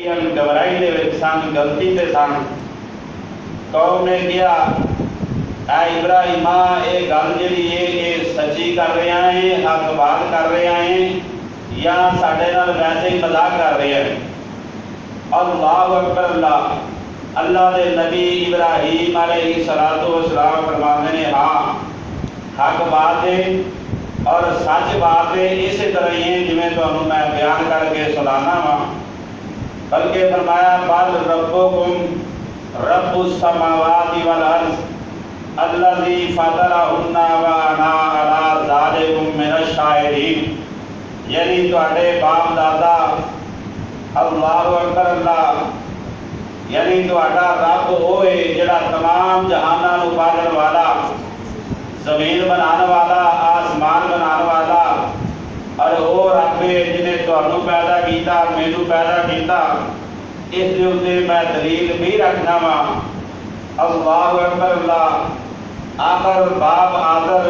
घबराई दे विच सन, गलती ते सन। कौम ने कहा ऐ इब्राहिमा ये गल जिहड़ी ये सच्ची कर रहा है, हक बात कर रहा है या साडे नाल वैसे ही मजाक कर रहा है। अल्लाहु अकबर। अल्लाह अल्लाह दे नबी इब्राहीम अलैहिस्सलातु वस्सलाम फरमाते ने हाँ हक बात है और सच बात है, इस तरह ही है जिवें तुहानूं मैं बयान करके सुनाना वा। बल्कि फरमाया बल रब्बुकुम रब्बुस समावाति वल अर्ज़ अल्लज़ी फ़तरहुन्ना व अना अला ज़ालिकुम मिनश शाहिदीन। यानी तुहाडे बाप दादा अल्लाहु अकबर अल्लाह यानी तुहाडा रब होए जिहड़ा तमाम जहानां नूं पालण वाला, जमीन बनाने वाला, आसमान बनाने वाला, और वो रब है जिन्हें तुहानूं पैदा किया, मैनू पैदा किया। इस दे उत्ते मैं दलील भी रखना वा। अल्लाहु अकबर अल्लाह। आखिर बाप आदर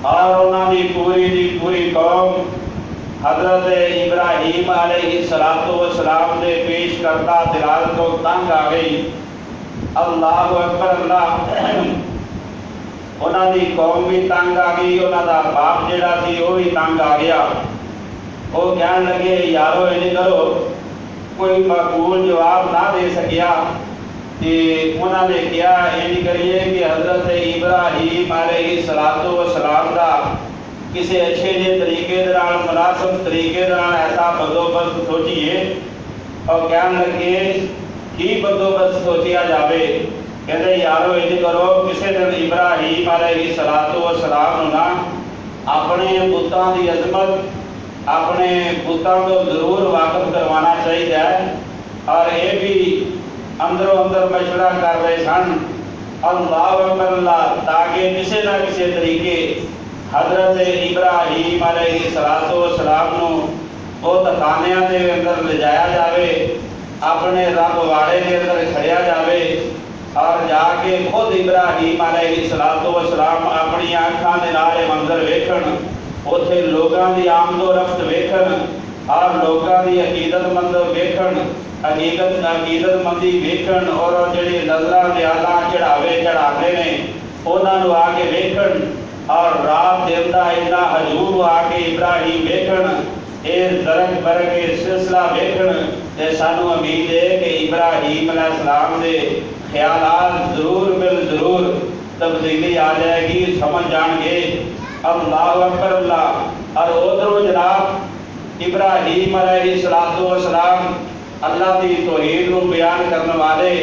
और उन्होंने पूरी कौम हजरत इब्राहीम अलैहिस्सलातु वस्सलाम ने पेश करता दिलाल तो तंग आ गई। अल्लाहु अकबर अल्लाह। उन्होंने कौम भी तंग आ गई, उन्होंने बाप जिहड़ा सी वो भी तंग आ गया। वो कहन लगे यारो इन्हें करो, कोई मकबूल जवाब ना दे सकिया। तो उन्होंने कहा यह करिए कि हजरत इब्राहीम अलैहिस्सलातु वस्सलाम का किसी अच्छे जे तरीके दे नाल मुनासिब तरीके दे नाल ऐसा बंदोबस्त सोचिए। और कहन लगे की बंदोबस्त सोचिया जाए। कहते यारो इंज करो, किसी दिन इब्राहीम अलैहिस्सलातु वस्सलाम ना अपने पुत्तां दी अजमत, अपने पुत्तां को जरूर वाकफ करवाना चाहिए। और ये भी अंदरों अंदर मशवरा कर रहे सन। अल्लाहु अकबर। ताकि किसी ना किसी तरीके हजरत इब्राहीम अलैहिस्सलातु वस्सलाम नूं उस खानियां दे अंदर ले जाया जाए, अपने रब वाड़े के अंदर खड़िया जाए और जाके खुद इब्राहीम अलैहिस्सलातु वस्सलाम अपनी आँखां दे नाल मंजर वेखण, उत्थे लोगों की आमदो रफ्त वेखण और लोगों की अकीदतमंद वेखण, अकीदतमंदी वेखण और जिहड़े नज़रां ज़्यादा चढ़ावे चढ़ाते ने उन्होंने आके वेखण और रात दिन का इन्ना हजूर आके इब्राहीम वेखण, ये दरक बरक सिलसिला वेखण। ते सानू उम्मीद है कि इब्राहीम अलैहिस्सलाम के ख्यालात जरूर तब्दीली आ जाएगी, समझ जाएंगे। अल्लाहु अकबर अल्लाह। और उधरों जनाब इब्राहीम अलैहिस्सलातु वस्सलाम अल्लाह की तौहीद को बयान करने वाले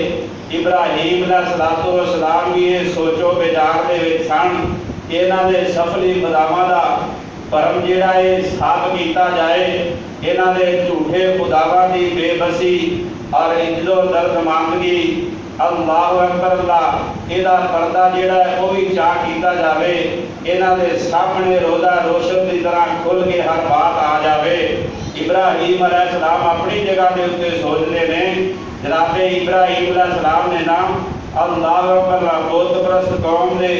इब्राहीम अलैहिस्सलातु वस्सलाम भी ये सोचो विचार के विच सन कि इन्हां दे सफली बदामां दा भरम जिहड़ा है साफ किया जाए, इन्हां दे झूठे खुदावां की बेबसी और इज्जो दर्दमांदगी अल्लाहु अकबर अल्लाह इहदा पर्दा जिहड़ा है वो भी चाह किया जाए, इन्हां दे सामने रोज़ा रोशन की तरह खुल के हर बात आ जाए। इब्राहीम अलैहिस्सलाम अपनी जगह के उत्ते सोचते हैं। जनाब इब्राहीम अलैहिस्सलाम ने ना अल्लाहु अकबर बुत परस्त कौम के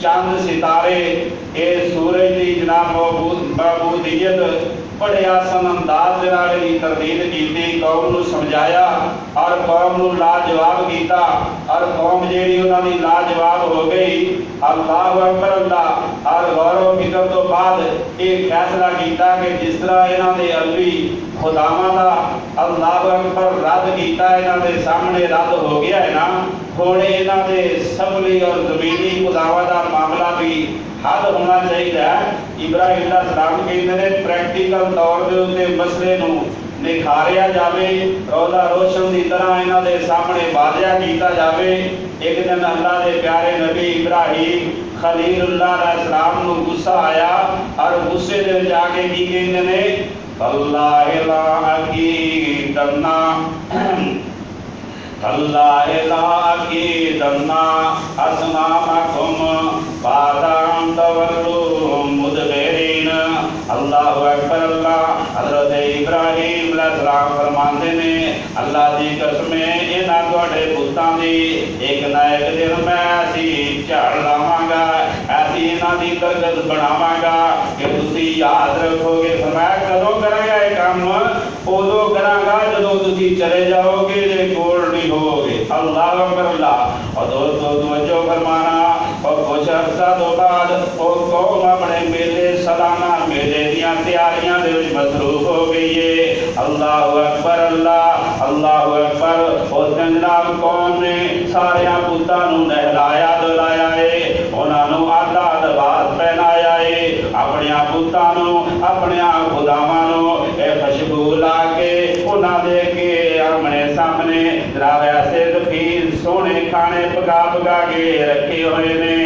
चंद सितारे ये सूरज की जनाब मबूदियत बड़े आसान अंदाज की तरदीद की, कौम को समझाया और कौम को लाजवाब किया और कौम जी उन्होंने लाजवाब हो गई। अल्लाहु अकबर अल्लाह। और गौरव फिक्र तो बाद ये फैसला किया कि जिस तरह इन्होंने अलवी खुदावां का अल्लाहु अकबर रद्द किया, इन्हों के सामने रद्द हो गया है ना, हुण इन्हों के सफली और जमीनी खुदावां का मामला भी हल होना चाहिए। इब्राहीम अलैहिस्सलाम कहते हैं प्रैक्टिकल तौर के उत्ते मसले नूं निखारिया जाए, रोज़ा रोशन की तरह इन्हों के सामने वाजिया किया जाए। एक दिन अल्लाह के प्यारे नबी इब्राहीम खलीलुल्लाह अलैहिस्सलाम नूं गुस्सा आया और गुस्से दे जाके की कहते ने अल्लाह ला अकीदन्ना अल्लाह ला अकीदन्ना असनामकुम बादाम तवल्लु मुदबिरीन। अल्लाहु अकबर अल्लाह। हज़रत इब्राहीम अलैहिस्सलाम फरमाते ने अल्लाह की कसम इन्हां तुहाडे पुत्तां दी एक ना एक दिन मैं ऐसी झाड़ लावांगा, ऐसी ही इन्हां दी बरकत बनावांगा कि तुसीं याद रखोगे। फरमाया कदों करांगा ये काम? उदों करांगा जदों तुसीं चले जाओगे जे कोल नहीं होवोगे। अल्लाह अकबर अल्लाह। और दोस्तों तवज्जो फरमाना, और कुछ अर्सा तो बाद वो कौम अपने मेले सालाना मेले दियां तैयारियां दे विच मसरूफ हो गई है। अल्लाह अकबर अल्लाह, अल्लाह अकबर। उस दिन जनाब कौम ने सारिया पुत्तां नूं नहलाया धुलाया है, उन्होंने आला लिबास पहनाया है, अपने पुत्तां नूं अपने खुदावां नूं खुशबू ला के उन्होंने के आमने सामने जनाब ऐसे दफीर सोने खाने पका पका के रखे हुए ने।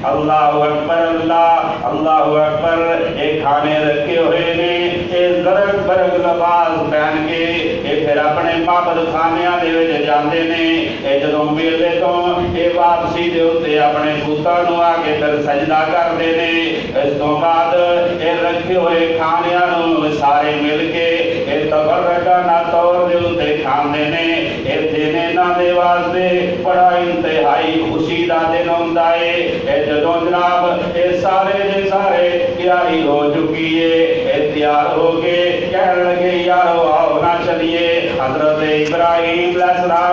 अल्लाह अकबर अल्लाह, अल्लाह अकबर। ये खाने रखे हुए ने, ये गरग बरग लिबास पहन के ये फिर अपने माबद खानिया दे विच जांदे ने। ये जदों मेले तो ये वापसी दे उत्ते अपने पुत्तां नूं आके फिर सजदा करदे ने। इस तो बाद ये रखे हुए खानिया नूं सारे मिल के ये तबरकाना तौर दे उत्ते खांदे ने। ये दिन इन्हां दे वास्ते बड़ा इंतहाई खुशी दा दिन हुंदा है। ये जदों जनाब ये सारे दे सारे तैयारी हो चुकी है, ये तैयार हो के कहण लगे यारो आओ ना चलिए हजरत इब्राहिम अलैहिस्सलाम